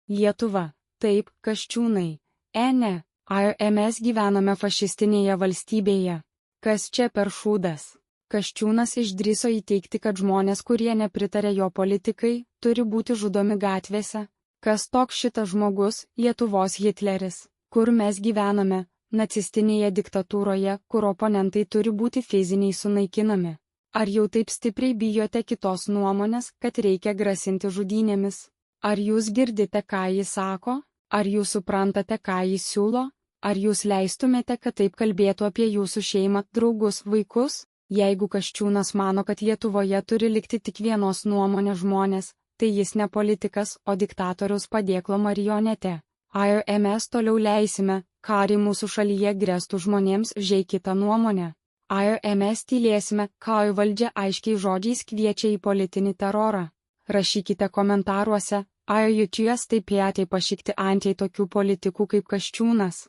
Lietuva. Taip, Kasčiūnai. Ne. Ar mes gyvename fašistinėje valstybėje? Kas čia per šūdas? Kasčiūnas išdrįso įteigti, kad žmonės, kurie nepritarė jo politikai, turi būti žudomi gatvėse. Kas toks šitas žmogus? Lietuvos Hitleris. Kur mes gyvename? Nacistinėje diktatūroje, kur oponentai turi būti fiziniai sunaikinami. Ar jau taip stipriai bijote kitos nuomonės, kad reikia grasinti žudynėmis? Ar jūs girdite, ką jis sako? Ar jūs suprantate, ką jis siūlo? Ar jūs leistumėte, kad taip kalbėtų apie jūsų šeimą, draugus, vaikus? Jeigu Kasčiūnas mano, kad Lietuvoje turi likti tik vienos nuomonės žmonės, tai jis ne politikas, o diktatoriaus padėklo marionetė. Ar mes toliau leisime, karį mūsų šalyje grėstų žmonėms žei kitą nuomonę? Ar mes tylėsime, kai valdžia aiškiai žodžiais kviečia į politinį terorą? Rašykite komentaruose, ar jūs taip pat pašykti anti tokių politikų kaip Kasčiūnas.